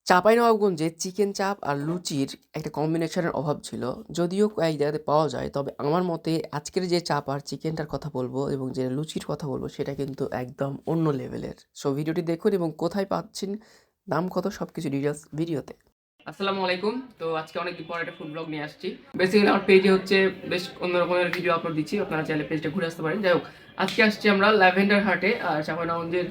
চাঁপাইনবাবগঞ্জে chicken চাপ আর লুচির একটা কম্বিনেশনের অভাব ছিল, যদিও কয়েক জায়গাতে পাওয়া যায়। তবে আমার মতে আজকের যে চাপ আর চিকেনটার কথা বলবো এবং যে লুচির কথা বলবো সেটা কিন্তু একদম অন্য লেভেলের। সো ভিডিওটি দেখুন এবং কোথায় পাচ্ছেন, দাম কত, সব কিছু ডিটেলস ভিডিওতে। আসসালামু আলাইকুম। তো আজকে অনেকদিন পর একটা ফুড ব্লগ নিয়ে আসছি। বেসিক্যালি আমার পেজে হচ্ছে বেশ অন্য রকমের ভিডিও আপলোড দিচ্ছি, আপনারা চাইলে পেজটা ঘুরে আসতে পারেন। যাই হোক, আজকে আসছি আমরা ল্যাভেন্ডার হাটে, আর চাঁপাইনবাবগঞ্জের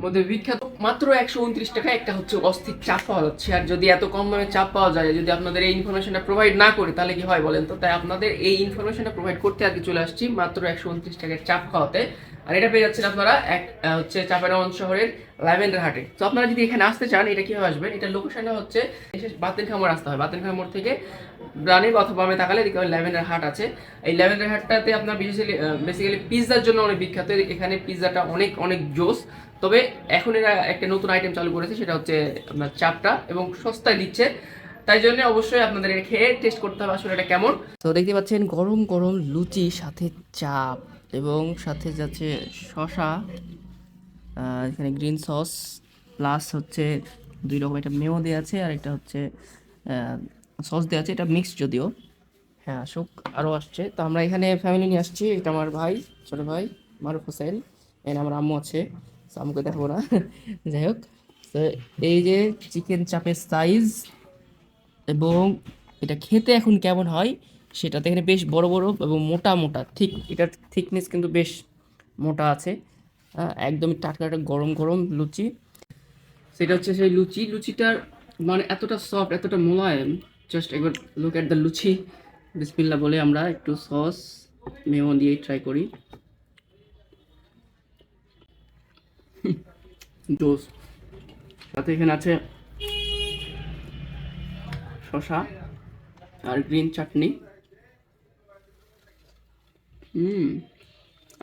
মধ্যে বিখ্যাত মাত্র 129 টাকা একটা হচ্ছে অস্থির চাপ পাওয়া যাচ্ছে। আর যদি এত কম দামে চাপ পাওয়া যায়, যদি আপনাদের এই ইনফরমেশনটা প্রোভাইড না করি তাহলে কি হয় বলেন তো? তাই আপনাদের এই ইনফরমেশনটা প্রোভাইড করতে আজকে চলে আসছি মাত্র 129 টাকার চাপ খাওয়াতে। আর এটা পেয়ে যাচ্ছেন আপনারা হচ্ছে চাঁপাইনবাবগঞ্জ শহরের ল্যাভেন্ডার হাটে। তো আপনারা যদি এখানে আসতে চান, এটা কিভাবে আসবেন? এটা লোকেশনটা হচ্ছে বাতেনখাঁ মোড় আসতে হয়। বাতেনখাঁ মোড় থেকে ডানে অথবা বামে তাকালে দেখতে পাবেন ল্যাভেন্ডার হাট আছে। এই ল্যাভেন্ডার হাটটাতে আপনার বেসিক্যালি পিৎজার জন্য অনেক বিখ্যাত। এখানে পিৎজাটা অনেক অনেক জোস। তবে এখন এরা একটা নতুন আইটেম চালু করেছে, সেটা হচ্ছে আপনার চাপটা, এবং সস্তায় দিচ্ছে। তাই জন্য অবশ্যই আপনাদের এটা খেয়ে টেস্ট করতে হবে আসলে এটা কেমন। তো দেখতে পাচ্ছেন গরম গরম লুচি, সাথে চাপ, এবং সাথে যাচ্ছে শশা, এখানে গ্রিন সস, প্লাস হচ্ছে 2 রকম, একটা মেও দেওয়া আছে আর একটা হচ্ছে সস দেওয়া আছে। এটা মিক্সড যদিও। হ্যাঁ, আসুক, আরও আসছে। তো আমরা এখানে ফ্যামিলি নিয়ে আসছি। এটা আমার ভাই, ছোটো ভাই মারুফ হোসেন। এখানে আমার আম্মু আছে, তো আম্মুকে দেখাবো না। যাই হোক, তো এই যে চিকেন চাপের সাইজ এবং এটা খেতে এখন কেমন হয় সেটা তো, এখানে বেশ বড় বড় এবং মোটা মোটা, ঠিক এটার থিকনেস কিন্তু বেশ মোটা আছে। একদমই টাটকা একটা গরম গরম লুচি। সেটা হচ্ছে সেই লুচিটার মানে এতটা সফট, এতটা মোলায়েম। জাস্ট একবার লুক অ্যাট দ্য লুচি। বিসমিল্লাহ বলে আমরা একটু সস মেয়ো দিয়ে ট্রাই করি। ডোস, সাথে এখানে আছে শসা আর গ্রিন চাটনি।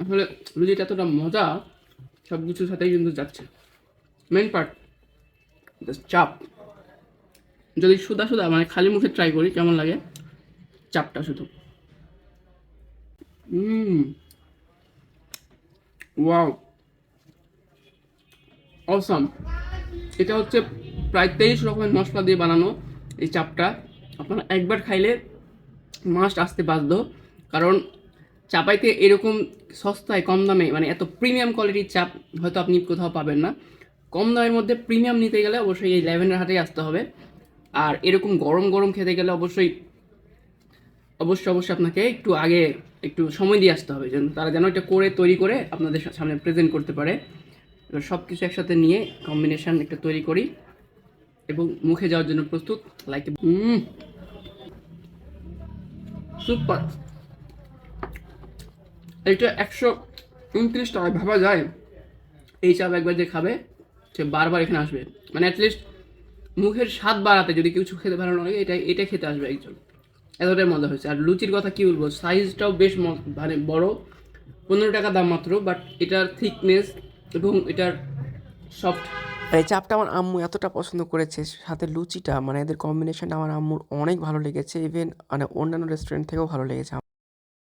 আসলে লুচিটা এতটা মজা, সব কিছুর সাথেই কিন্তু যাচ্ছে। মেন পার্ট চাপ। যদি সুদা সুদা মানে খালি মুখে ট্রাই করি কেমন লাগে চাপটা শুধু। Wow, awesome. এটা হচ্ছে প্রায় 23 রকমের মশলা দিয়ে বানানো এই চাপটা। আপনারা একবার খাইলে মাস্ট আসতে বাধ্য, কারণ চাপাইতে এরকম সস্তায় কম দামে মানে এত প্রিমিয়াম কোয়ালিটির চাপ হয়তো আপনি কোথাও পাবেন না। কম দামের মধ্যে প্রিমিয়াম নিতে গেলে অবশ্যই এই ল্যাভেন্ডার হাটেই আসতে হবে। আর এরকম গরম গরম খেতে গেলে অবশ্যই অবশ্যই অবশ্যই আপনাকে একটু আগে একটু সময় দিয়ে আসতে হবে, যেন তারা যেন এটা করে তৈরি করে আপনাদের সামনে প্রেজেন্ট করতে পারে। এবার সব কিছু একসাথে নিয়ে কম্বিনেশন একটা তৈরি করি এবং মুখে যাওয়ার জন্য প্রস্তুত। Like super. এটা 129 টাকায় ভাবা যায়। এই চাপ একবার যে খাবে সে বারবার এখানে আসবে, মানে অ্যাটলিস্ট মুখের স্বাদ বাড়াতে যদি কিছু খেতে ভালো লাগে এটা খেতে আসবে একজন। এতটাই মজা হয়েছে। আর লুচির কথা কি বলবো, সাইজটাও বেশ মানে বড়। 15 টাকা দাম মাত্র, বাট এটার থিকনেস এবং এটার সফট। এই চাপটা আমার আম্মু এতটা পছন্দ করেছে, সাথে লুচিটা, মানে এদের কম্বিনেশনটা আমার আম্মুর অনেক ভালো লেগেছে। ইভেন মানে অন্যান্য রেস্টুরেন্ট থেকেও ভালো লেগেছে।